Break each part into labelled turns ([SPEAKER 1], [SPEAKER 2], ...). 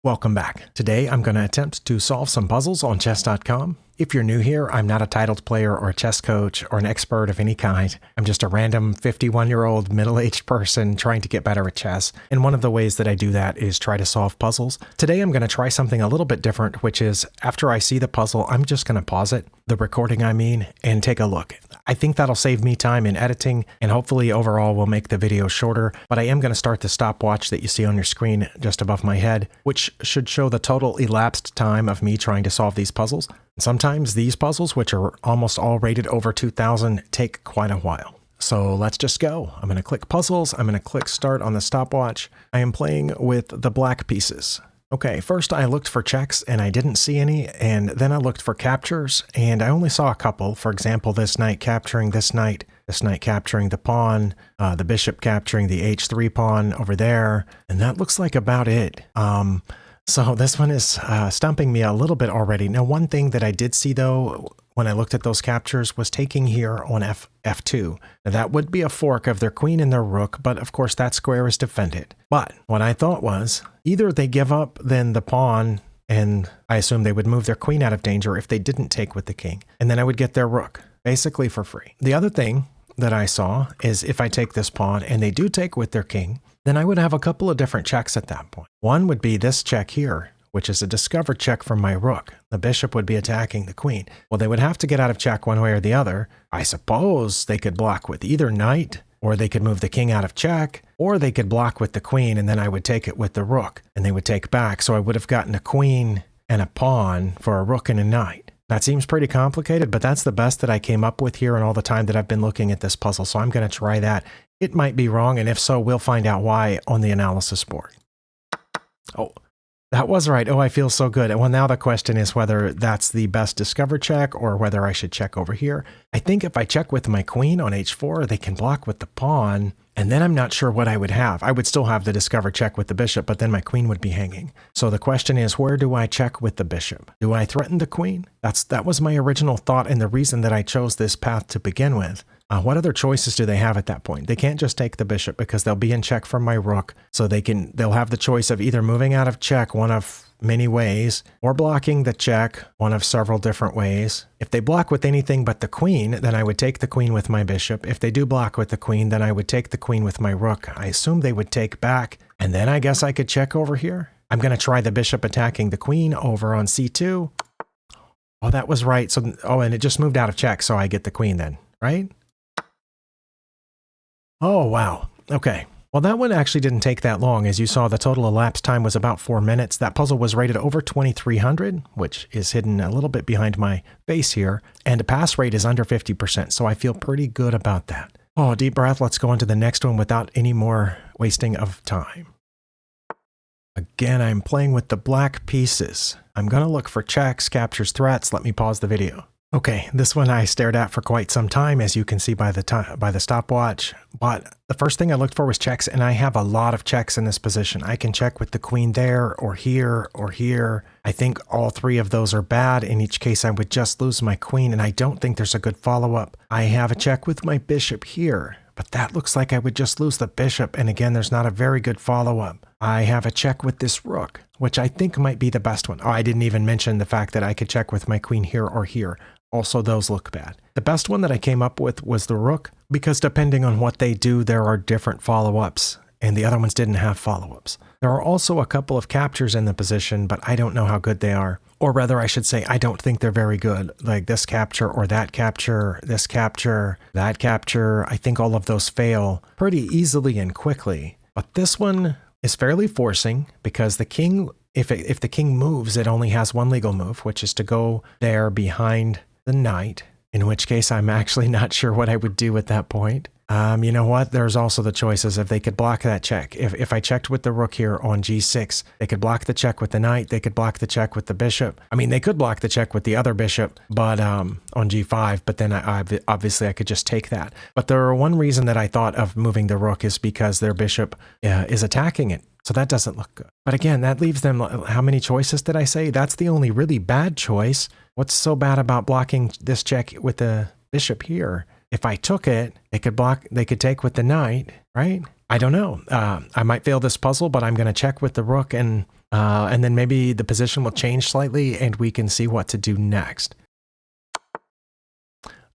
[SPEAKER 1] Welcome back. Today I'm going to attempt to solve some puzzles on chess.com. If you're new here, I'm not a titled player or a chess coach or an expert of any kind. I'm just a random 51-year-old middle-aged person trying to get better at chess. And one of the ways that I do that is try to solve puzzles. Today I'm going to try something a little bit different, which is after I see the puzzle, I'm just going to pause it, the recording I mean, and take a look. I think that'll save me time in editing and hopefully overall will make the video shorter, but I am going to start the stopwatch that you see on your screen just above my head, which should show the total elapsed time of me trying to solve these puzzles. Sometimes these puzzles, which are almost all rated over 2000, take quite a while. So let's just go. I'm going to click puzzles. I'm going to click start on the stopwatch. I am playing with the black pieces. Okay, first I looked for checks and I didn't see any, and then I looked for captures and I only saw a couple. For example, this knight capturing this knight capturing the pawn, the bishop capturing the h3 pawn over there, and that looks like about it. So this one is stumping me a little bit already. Now, one thing that I did see though, when I looked at those captures, was taking here on f2. Now, that would be a fork of their queen and their rook, but of course that square is defended. But what I thought was, either they give up then the pawn, and I assume they would move their queen out of danger if they didn't take with the king, and then I would get their rook, basically for free. The other thing that I saw is if I take this pawn and they do take with their king, then I would have a couple of different checks at that point. One would be this check here, which is a discovered check from my rook. The bishop would be attacking the queen. Well, they would have to get out of check one way or the other. I suppose they could block with either knight, or they could move the king out of check, or they could block with the queen, and then I would take it with the rook, and they would take back. So I would have gotten a queen and a pawn for a rook and a knight. That seems pretty complicated, but that's the best that I came up with here in all the time that I've been looking at this puzzle. So I'm going to try that. It might be wrong, and if so, we'll find out why on the analysis board. Oh, that was right. Oh, I feel so good. Well, now the question is whether that's the best discover check or whether I should check over here. I think if I check with my queen on h4, they can block with the pawn, and then I'm not sure what I would have. I would still have the discover check with the bishop, but then my queen would be hanging. So the question is, where do I check with the bishop? Do I threaten the queen? That was my original thought and the reason that I chose this path to begin with. What other choices do they have at that point? They can't just take the bishop because they'll be in check from my rook. So they'll have the choice of either moving out of check one of many ways or blocking the check one of several different ways. If they block with anything but the queen, then I would take the queen with my bishop. If they do block with the queen, then I would take the queen with my rook. I assume they would take back, and then I guess I could check over here. I'm going to try the bishop attacking the queen over on c2. Oh, that was right. So, and it just moved out of check, so I get the queen then, right? Oh, wow. Okay. Well, that one actually didn't take that long. As you saw, the total elapsed time was about 4 minutes. That puzzle was rated over 2300, which is hidden a little bit behind my face here. And the pass rate is under 50%, so I feel pretty good about that. Oh, deep breath. Let's go on to the next one without any more wasting of time. Again, I'm playing with the black pieces. I'm going to look for checks, captures, threats. Let me pause the video. Okay, this one I stared at for quite some time, as you can see by the stopwatch. But the first thing I looked for was checks, and I have a lot of checks in this position. I can check with the queen there, or here, or here. I think all three of those are bad. In each case, I would just lose my queen, and I don't think there's a good follow-up. I have a check with my bishop here, but that looks like I would just lose the bishop, and again, there's not a very good follow-up. I have a check with this rook, which I think might be the best one. Oh, I didn't even mention the fact that I could check with my queen here or here. Also, those look bad. The best one that I came up with was the rook, because depending on what they do, there are different follow-ups, and the other ones didn't have follow-ups. There are also a couple of captures in the position, but I don't know how good they are. Or rather, I should say, I don't think they're very good. Like this capture or that capture, this capture, that capture. I think all of those fail pretty easily and quickly. But this one is fairly forcing because the king, if the king moves, it only has one legal move, which is to go there behind the knight, in which case I'm actually not sure what I would do at that point. You know what? There's also the choices if they could block that check. If I checked with the rook here on g6, they could block the check with the knight. They could block the check with the bishop. I mean, they could block the check with the other bishop, but on g5, but then obviously I could just take that. But one reason that I thought of moving the rook is because their bishop is attacking it. So that doesn't look good. But again, that leaves them, how many choices did I say? That's the only really bad choice. What's so bad about blocking this check with the bishop here? if I took it, they could take with the knight, right? I don't know. I might fail this puzzle, but I'm going to check with the rook, and then maybe the position will change slightly and we can see what to do next.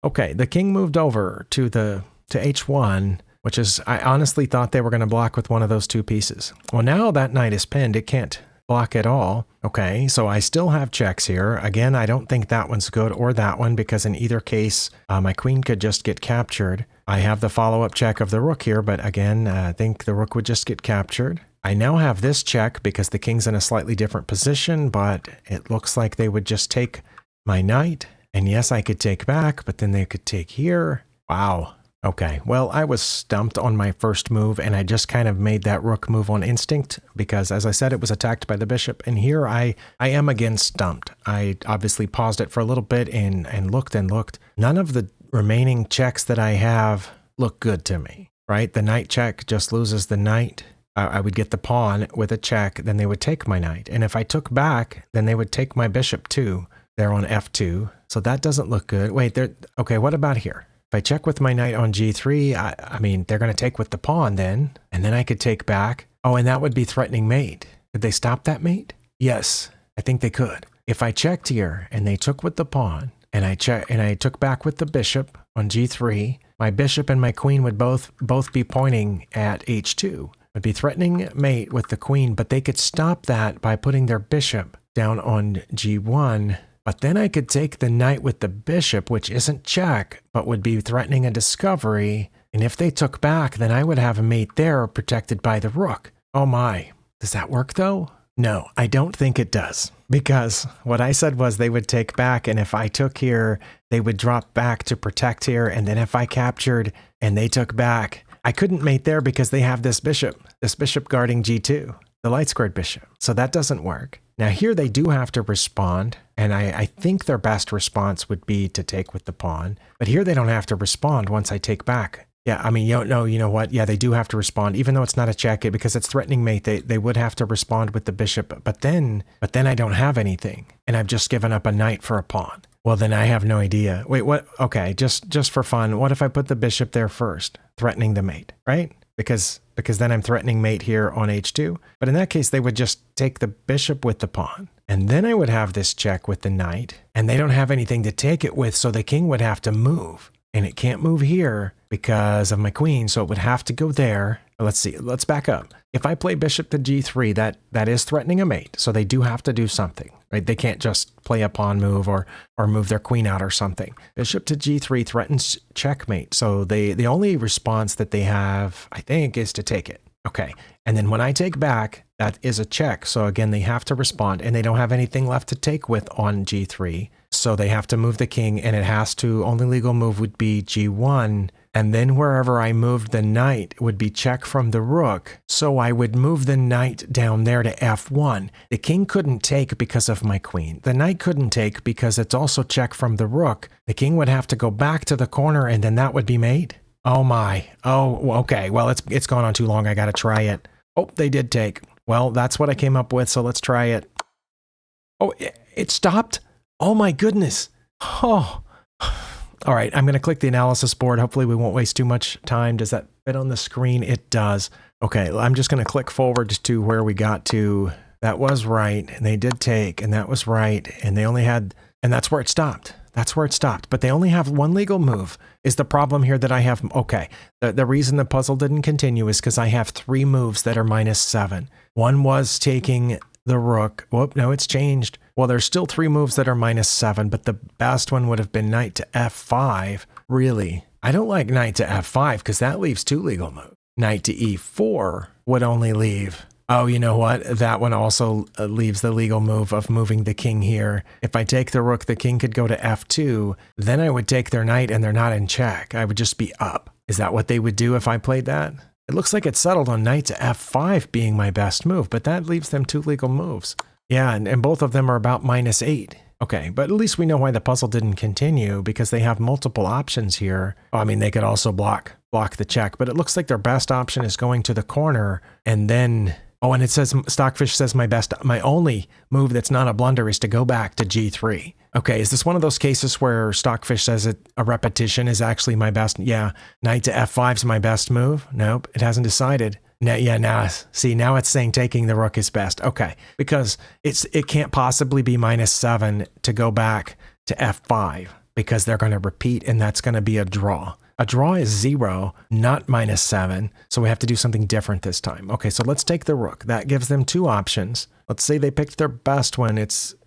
[SPEAKER 1] Okay, the king moved over to h1, which is, I honestly thought they were going to block with one of those two pieces. Well, now that knight is pinned, it can't block at all. Okay, so I still have checks here. Again, I don't think that one's good or that one, because in either case, my queen could just get captured. I have the follow-up check of the rook here, but again, I think the rook would just get captured. I now have this check because the king's in a slightly different position, but it looks like they would just take my knight. And yes, I could take back, but then they could take here. Wow. Okay, well, I was stumped on my first move, and I just kind of made that rook move on instinct because, as I said, it was attacked by the bishop. And here I am again stumped. I obviously paused it for a little bit and looked and looked. None of the remaining checks that I have look good to me, right? The knight check just loses the knight. I would get the pawn with a check, then they would take my knight. And if I took back, then they would take my bishop too. They're on f2, so that doesn't look good. Wait, okay, what about here? If I check with my knight on g3, I mean, they're going to take with the pawn then, and then I could take back. Oh, and that would be threatening mate. Could they stop that mate? Yes, I think they could. If I checked here and they took with the pawn, and I took back with the bishop on g3, my bishop and my queen would both be pointing at h2. It would be threatening mate with the queen, but they could stop that by putting their bishop down on g1. But then I could take the knight with the bishop, which isn't check, but would be threatening a discovery. And if they took back, then I would have a mate there protected by the rook. Oh my. Does that work though? No, I don't think it does. Because what I said was they would take back, and if I took here, they would drop back to protect here. And then if I captured and they took back, I couldn't mate there because they have this bishop guarding g2, the light squared bishop. So that doesn't work. Now here they do have to respond, and I think their best response would be to take with the pawn. But here they don't have to respond once I take back. Yeah, I mean, you know what? Yeah, they do have to respond, even though it's not a check, because it's threatening mate. They would have to respond with the bishop, but then I don't have anything, and I've just given up a knight for a pawn. Well, then I have no idea. Wait, what? Okay, just for fun, what if I put the bishop there first, threatening the mate, right? Because then I'm threatening mate here on h2. But in that case, they would just take the bishop with the pawn. And then I would have this check with the knight. And they don't have anything to take it with, so the king would have to move. And it can't move here because of my queen, so it would have to go there. Let's see, let's back up. If I play bishop to g3, that is threatening a mate, so they do have to do something, right? They can't just play a pawn move or move their queen out or something. Bishop to g3 threatens checkmate, so the only response that they have, I think, is to take it. Okay, and then when I take back, that is a check, so again, they have to respond, and they don't have anything left to take with on g3, so they have to move the king, and it has to, only legal move would be g1, and then wherever I moved the knight would be check from the rook, so I would move the knight down there to f1. The king couldn't take because of my queen. The knight couldn't take because it's also check from the rook. The king would have to go back to the corner, and then that would be mate. Oh my. Oh, okay. Well, it's gone on too long. I got to try it. Oh, they did take. Well, that's what I came up with, so let's try it. Oh, it stopped? Oh my goodness. Oh. All right, I'm going to click the analysis board. Hopefully we won't waste too much time. Does that fit on the screen? It does. Okay, I'm just going to click forward to where we got to. That was right, and they did take, and that was right, and they only had, and that's where it stopped. That's where it stopped. But they only have one legal move. Is the problem here that I have, okay, the reason the puzzle didn't continue is because I have 3 moves that are -7. One was taking the rook. Whoop, no, it's changed. Well, there's still 3 moves that are -7, but the best one would have been knight to f5. Really? I don't like knight to f5 because that leaves 2 legal moves. Knight to e4 would only leave. Oh, you know what? That one also leaves the legal move of moving the king here. If I take the rook, the king could go to f2. Then I would take their knight and they're not in check. I would just be up. Is that what they would do if I played that? It looks like it settled on knight to f5 being my best move, but that leaves them 2 legal moves. Yeah, and both of them are about -8. Okay, but at least we know why the puzzle didn't continue, because they have multiple options here. Oh, I mean, they could also block the check, but it looks like their best option is going to the corner and then Oh, and it says, Stockfish says my only move that's not a blunder is to go back to G3. Okay, is this one of those cases where Stockfish says a repetition is actually my best? Yeah, knight to F5 is my best move. Nope, it hasn't decided. Now it's saying taking the rook is best. Okay, because it can't possibly be -7 to go back to F5 because they're going to repeat and that's going to be a draw. A draw is 0, not -7, so we have to do something different this time. Okay, so let's take the rook. That gives them 2 options. Let's say they picked their best one.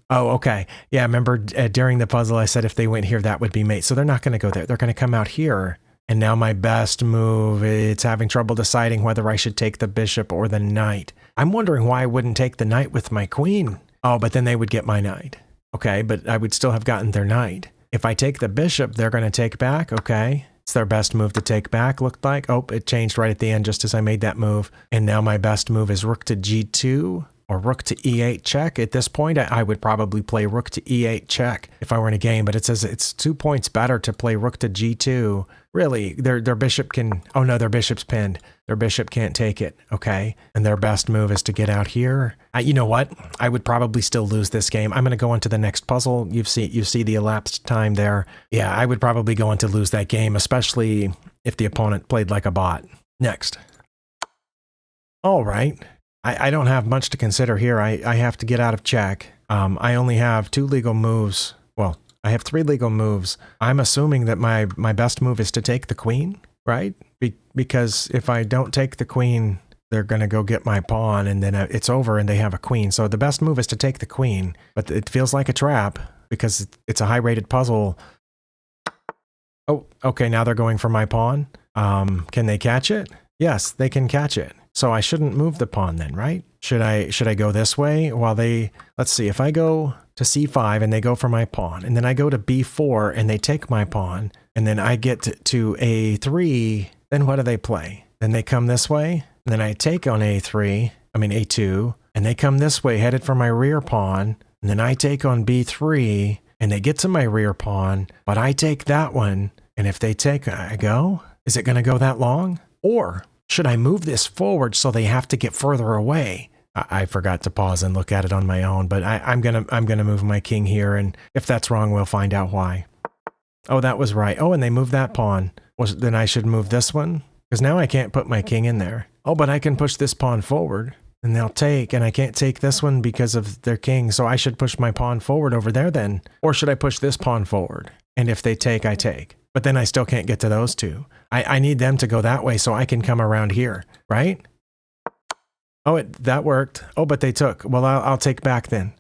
[SPEAKER 1] Oh, okay. Yeah, remember during the puzzle I said if they went here, that would be mate. So they're not going to go there. They're going to come out here. And now my best move, it's having trouble deciding whether I should take the bishop or the knight. I'm wondering why I wouldn't take the knight with my queen. Oh, but then they would get my knight. Okay, but I would still have gotten their knight. If I take the bishop, they're going to take back. Okay. It's their best move to take back, looked like. Oh, it changed right at the end just as I made that move. And now my best move is rook to G2 or rook to E8 check. At this point, I would probably play rook to E8 check if I were in a game, but it says it's 2 points better to play rook to G2. Really, their bishop can, oh no, their bishop's pinned. Their bishop can't take it, okay? And their best move is to get out here. You know what? I would probably still lose this game. I'm going to go into the next puzzle. You see the elapsed time there. Yeah, I would probably go on to lose that game, especially if the opponent played like a bot. Next. All right. I don't have much to consider here. I have to get out of check. I only have 2 legal moves. Well, I have 3 legal moves. I'm assuming that my best move is to take the queen, right? Because if I don't take the queen, they're going to go get my pawn and then it's over and they have a queen. So the best move is to take the queen, but it feels like a trap because it's a high-rated puzzle. Oh, okay, now they're going for my pawn. Can they catch it? Yes, they can catch it. So I shouldn't move the pawn then, right? Should I go this way while let's see, if I go to C5 and they go for my pawn, and then I go to B4 and they take my pawn, and then I get to A3, then what do they play? Then they come this way, and then I take on A2, and they come this way headed for my rear pawn, and then I take on B3, and they get to my rear pawn, but I take that one, and if they take, I go? Is it going to go that long? Or should I move this forward so they have to get further away? I forgot to pause and look at it on my own, but I'm gonna move my king here, and if that's wrong, we'll find out why. Oh, that was right. Oh, and they moved that pawn. Then I should move this one? Because now I can't put my king in there. Oh, but I can push this pawn forward, and they'll take, and I can't take this one because of their king, so I should push my pawn forward over there then. Or should I push this pawn forward? And if they take, I take. But then I still can't get to those two. I need them to go that way so I can come around here, right? Oh, that worked. Oh, but they took. Well, I'll take back then.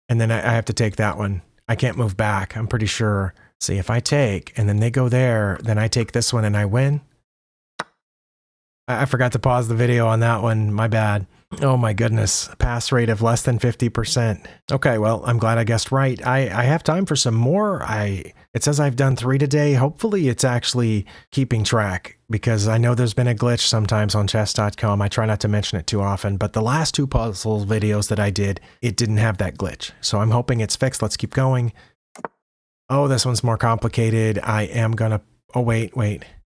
[SPEAKER 1] And then I have to take that one. I can't move back, I'm pretty sure. See, if I take, and then they go there, then I take this one and I win. I forgot to pause the video on that one. My bad. Oh my goodness. Pass rate of less than 50%. Okay, well, I'm glad I guessed right. I have time for some more. It says I've done 3 today. Hopefully it's actually keeping track because I know there's been a glitch sometimes on chess.com. I try not to mention it too often, but the last 2 puzzle videos that I did, it didn't have that glitch. So I'm hoping it's fixed. Let's keep going. Oh, this one's more complicated. I am gonna, oh, wait.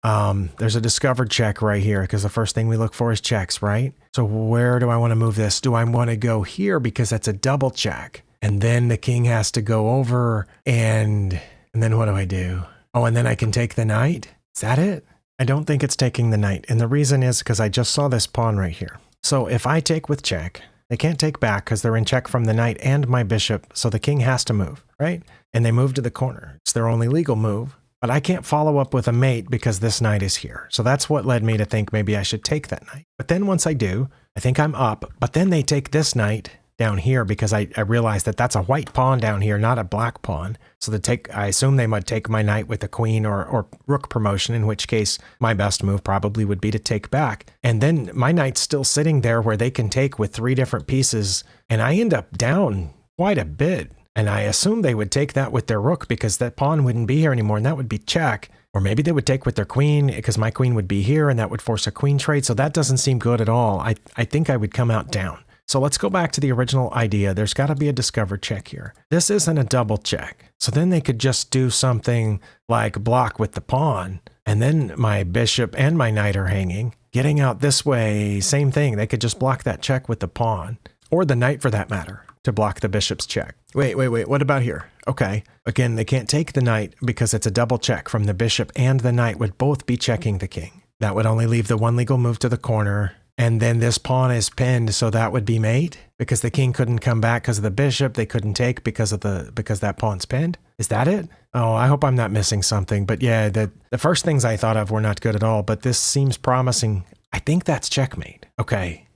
[SPEAKER 1] There's a discovered check right here because the first thing we look for is checks, right? So where do I want to move this? Do I want to go here because that's a double check? And then the king has to go over and then what do I do? Oh, and then I can take the knight? Is that it? I don't think it's taking the knight. And the reason is because I just saw this pawn right here. So if I take with check, they can't take back because they're in check from the knight and my bishop. So the king has to move, right? And they move to the corner. It's their only legal move. But I can't follow up with a mate because this knight is here. So that's what led me to think maybe I should take that knight. But then once I do, I think I'm up. But then they take this knight down here because I realized that that's a white pawn down here, not a black pawn. So I assume they might take my knight with a queen or rook promotion, in which case my best move probably would be to take back. And then my knight's still sitting there where they can take with 3 different pieces. And I end up down quite a bit. And I assume they would take that with their rook because that pawn wouldn't be here anymore and that would be check. Or maybe they would take with their queen because my queen would be here and that would force a queen trade. So that doesn't seem good at all. I think I would come out down. So let's go back to the original idea. There's got to be a discovered check here. This isn't a double check. So then they could just do something like block with the pawn. And then my bishop and my knight are hanging. getting out this way, same thing. They could just block that check with the pawn, or the knight for that matter, to block the bishop's check. Wait, what about here? Okay, again, they can't take the knight because it's a double check from the bishop, and the knight would both be checking the king. That would only leave the one legal move to the corner, and then this pawn is pinned, so that would be mate, because the king couldn't come back because of the bishop. They couldn't take because that pawn's pinned. Is that it? Oh, I hope I'm not missing something. But yeah, the first things I thought of were not good at all, but this seems promising. I think that's checkmate. Okay,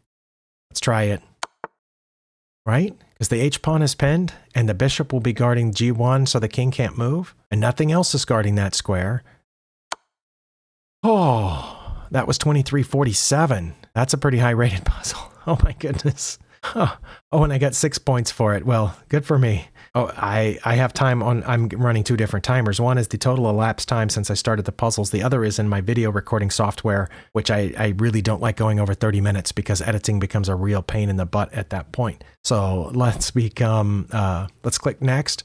[SPEAKER 1] let's try it. Right? Because the h-pawn is pinned, and the bishop will be guarding g1, so the king can't move, and nothing else is guarding that square. Oh, that was 2347. That's a pretty high-rated puzzle. Oh my goodness. Huh. Oh, and I got 6 points for it. Well, good for me. Oh, I have time on, I'm running 2 different timers. One is the total elapsed time since I started the puzzles. The other is in my video recording software, which I really don't like going over 30 minutes because editing becomes a real pain in the butt at that point. So let's click next.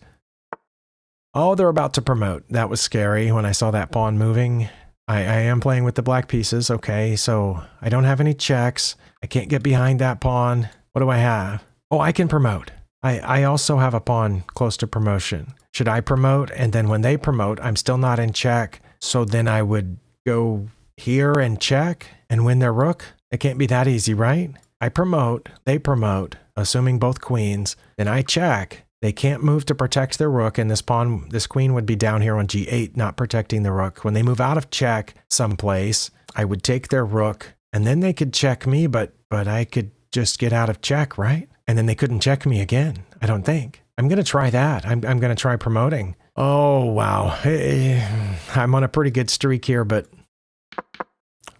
[SPEAKER 1] Oh, they're about to promote. That was scary when I saw that pawn moving. I am playing with the black pieces. Okay, so I don't have any checks. I can't get behind that pawn. What do I have? Oh, I can promote. I also have a pawn close to promotion. Should I promote? And then when they promote, I'm still not in check. So then I would go here and check and win their rook. It can't be that easy, right? I promote, they promote, assuming both queens. Then I check. They can't move to protect their rook, and this queen would be down here on g8, not protecting the rook. When they move out of check someplace, I would take their rook, and then they could check me, but I could just get out of check, right? And then they couldn't check me again, I don't think. I'm going to try that. I'm going to try promoting. Oh, wow. I'm on a pretty good streak here, but...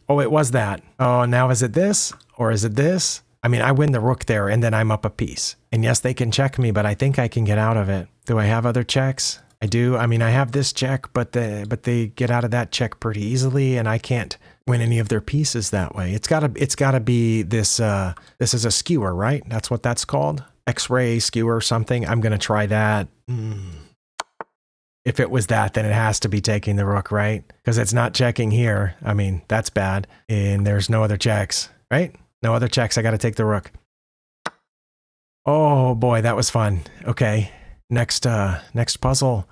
[SPEAKER 1] Oh, it was that. Oh, now is it this? Or is it this? I mean, I win the rook there, and then I'm up a piece. And yes, they can check me, but I think I can get out of it. Do I have other checks? I do. I mean, I have this check, but they get out of that check pretty easily, and I can't win any of their pieces that way. It's gotta be this. This is a skewer, right? That's what that's called. X-ray skewer something. I'm gonna try that. If it was that, then it has to be taking the rook, right? Because it's not checking here. I mean, that's bad. And there's no other checks, right? No other checks. I got to take the rook. Oh boy, that was fun. Okay, next puzzle.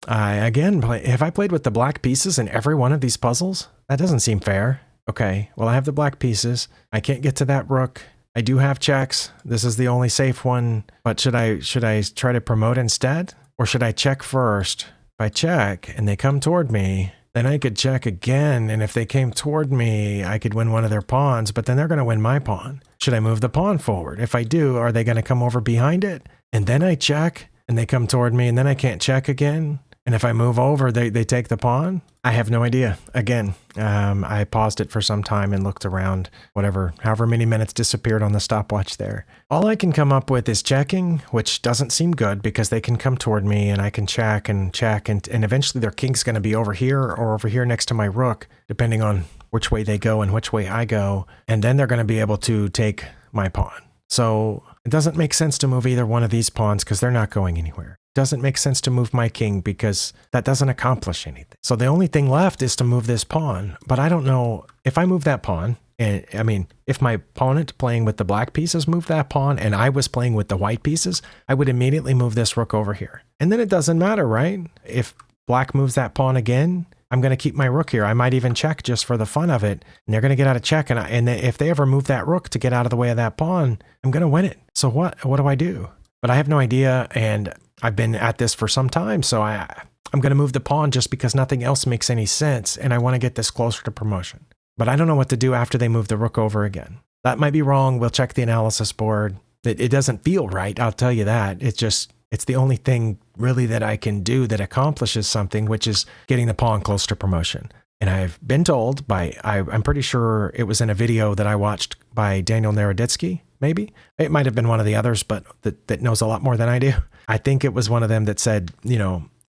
[SPEAKER 1] Have I played with the black pieces in every one of these puzzles? That doesn't seem fair. Okay, well I have the black pieces. I can't get to that rook. I do have checks. This is the only safe one. But should I try to promote instead? Or should I check first? If I check and they come toward me, then I could check again, and if they came toward me, I could win one of their pawns, but then they're going to win my pawn. Should I move the pawn forward? If I do, are they going to come over behind it? And then I check, and they come toward me, and then I can't check again? And if I move over, they take the pawn? I have no idea. Again, I paused it for some time and looked around, however many minutes disappeared on the stopwatch there. All I can come up with is checking, which doesn't seem good because they can come toward me and I can check, and eventually their king's going to be over here or over here next to my rook, depending on which way they go and which way I go. And then they're going to be able to take my pawn. So it doesn't make sense to move either one of these pawns because they're not going anywhere. Doesn't make sense to move my king because that doesn't accomplish anything. So the only thing left is to move this pawn, but I don't know if I move that pawn. And I mean, if my opponent playing with the black pieces moved that pawn and I was playing with the white pieces, I would immediately move this rook over here. And then it doesn't matter, right? If black moves that pawn again, I'm going to keep my rook here. I might even check just for the fun of it. And they're going to get out of check. And if they ever move that rook to get out of the way of that pawn, I'm going to win it. So what do I do? But I have no idea. And I've been at this for some time. So I'm going to move the pawn just because nothing else makes any sense. And I want to get this closer to promotion. But I don't know what to do after they move the rook over again. That might be wrong. We'll check the analysis board. It doesn't feel right. I'll tell you that. It's the only thing really that I can do that accomplishes something, which is getting the pawn close to promotion. And I've been told I'm pretty sure it was in a video that I watched by Daniel Naroditsky, maybe. It might have been one of the others, but that knows a lot more than I do. I think it was one of them that said,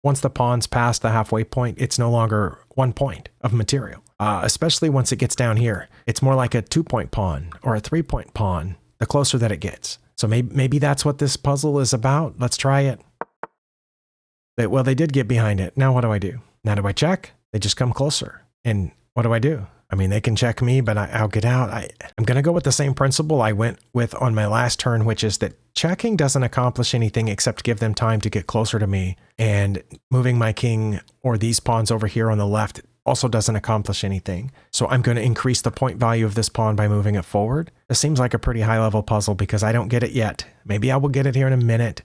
[SPEAKER 1] once the pawn's past the halfway point, it's no longer 1 point of material, especially once it gets down here. It's more like a 2-point pawn or a 3-point pawn, the closer that it gets. So maybe that's what this puzzle is about. Let's try it. Well, they did get behind it. Now what do I do? Now do I check? They just come closer. And what do I do? I mean, they can check me, but I'll get out. I'm going to go with the same principle I went with on my last turn, which is that checking doesn't accomplish anything except give them time to get closer to me. And moving my king or these pawns over here on the left also doesn't accomplish anything. So I'm going to increase the point value of this pawn by moving it forward. This seems like a pretty high level puzzle because I don't get it yet. Maybe I will get it here in a minute.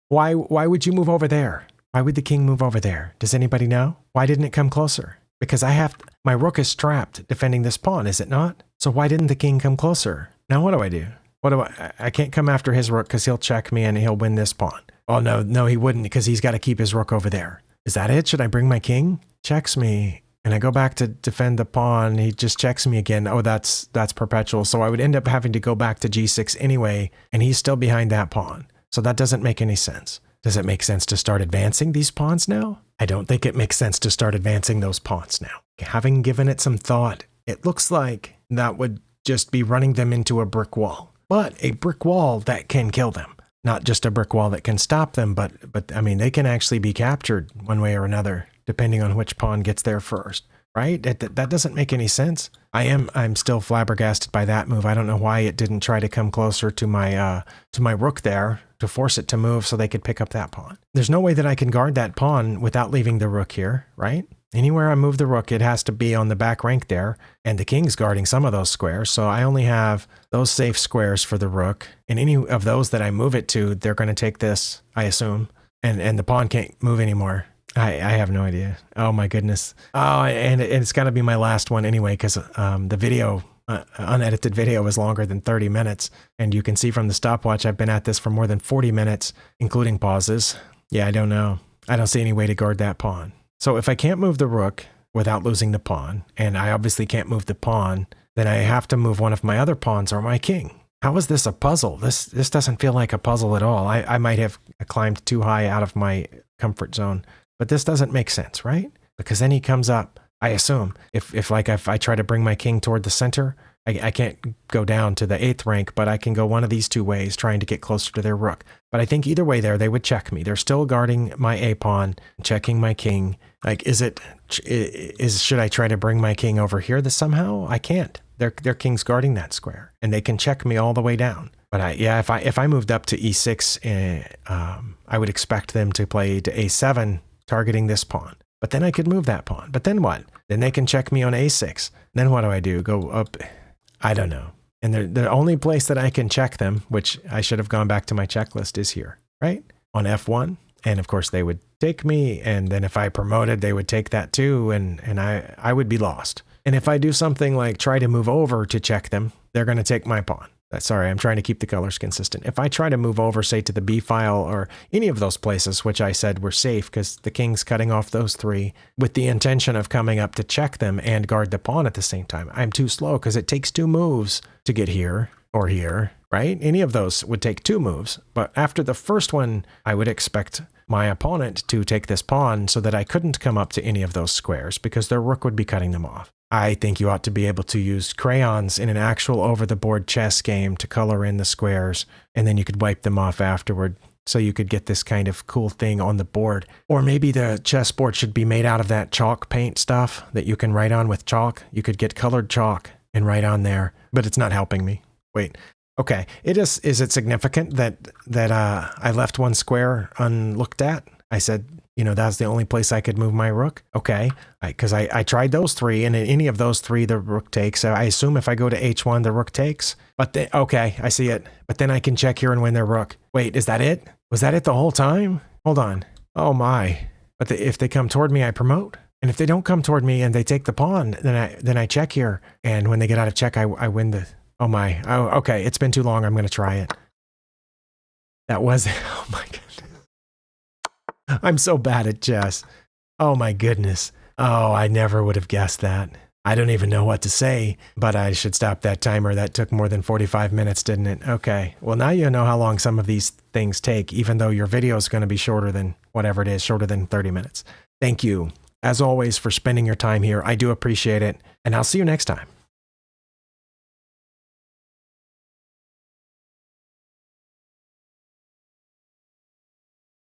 [SPEAKER 1] Why would you move over there? Why would the king move over there? Does anybody know? Why didn't it come closer? Because my rook is trapped defending this pawn, is it not? So why didn't the king come closer? Now what do I do? I can't come after his rook because he'll check me and he'll win this pawn. Oh no, he wouldn't because he's got to keep his rook over there. Is that it? Should I bring my king? Checks me. And I go back to defend the pawn. He just checks me again. Oh, that's perpetual. So I would end up having to go back to g6 anyway, and he's still behind that pawn. So that doesn't make any sense. Does it make sense to start advancing these pawns now? I don't think it makes sense to start advancing those pawns now. Having given it some thought, it looks like that would just be running them into a brick wall. But a brick wall that can kill them. Not just a brick wall that can stop them, but I mean, they can actually be captured one way or another, depending on which pawn gets there first, right? That doesn't make any sense. I'm still flabbergasted by that move. I don't know why it didn't try to come closer to my rook there to force it to move so they could pick up that pawn. There's no way that I can guard that pawn without leaving the rook here, right? Anywhere I move the rook, it has to be on the back rank there, and the king's guarding some of those squares, so I only have those safe squares for the rook, and any of those that I move it to, they're going to take this, I assume, and the pawn can't move anymore. I have no idea. Oh my goodness. Oh, and it's got to be my last one anyway, because the video, unedited video, is longer than 30 minutes, and you can see from the stopwatch I've been at this for more than 40 minutes, including pauses. Yeah, I don't know. I don't see any way to guard that pawn. So if I can't move the rook without losing the pawn, and I obviously can't move the pawn, then I have to move one of my other pawns or my king. How is this a puzzle? This doesn't feel like a puzzle at all. I might have climbed too high out of my comfort zone, but this doesn't make sense, right? Because then he comes up, I assume, if I try to bring my king toward the center, I can't go down to the 8th rank, but I can go one of these two ways, trying to get closer to their rook. But I think either way there, they would check me. They're still guarding my A pawn, checking my king. Like, should I try to bring my king over here somehow? I can't. Their king's guarding that square, and they can check me all the way down. But if I moved up to E6, I would expect them to play to A7, targeting this pawn. But then I could move that pawn. But then what? Then they can check me on A6. Then what do? Go up? I don't know. And the only place that I can check them, which I should have gone back to my checklist, is here, right? On F1. And of course they would take me. And then if I promoted, they would take that too. And I would be lost. And if I do something like try to move over to check them, they're going to take my pawn. Sorry, I'm trying to keep the colors consistent. If I try to move over, say, to the B file or any of those places, which I said were safe because the king's cutting off those three with the intention of coming up to check them and guard the pawn at the same time, I'm too slow because it takes 2 moves to get here or here, right? Any of those would take 2 moves. But after the first one, I would expect my opponent to take this pawn so that I couldn't come up to any of those squares because their rook would be cutting them off. I think you ought to be able to use crayons in an actual over-the-board chess game to color in the squares, and then you could wipe them off afterward, so you could get this kind of cool thing on the board. Or maybe the chessboard should be made out of that chalk paint stuff that you can write on with chalk. You could get colored chalk and write on there, but it's not helping me. Wait. Okay. Is it significant that I left one square unlooked at? I said, that's the only place I could move my rook. Okay. Because I tried those 3, and in any of those 3, the rook takes. So I assume if I go to H1, the rook takes. But okay, I see it. But then I can check here and win their rook. Wait, is that it? Was that it the whole time? Hold on. Oh my. But if they come toward me, I promote. And if they don't come toward me and they take the pawn, then I check here. And when they get out of check, I win the... Oh my. Oh, okay. It's been too long. I'm going to try it. That was it. Oh my goodness. I'm so bad at chess. Oh my goodness. Oh, I never would have guessed that. I don't even know what to say, but I should stop that timer. That took more than 45 minutes, didn't it? Okay. Well, now you know how long some of these things take, even though your video is going to be shorter than whatever it is, shorter than 30 minutes. Thank you, as always, for spending your time here. I do appreciate it, and I'll see you next time.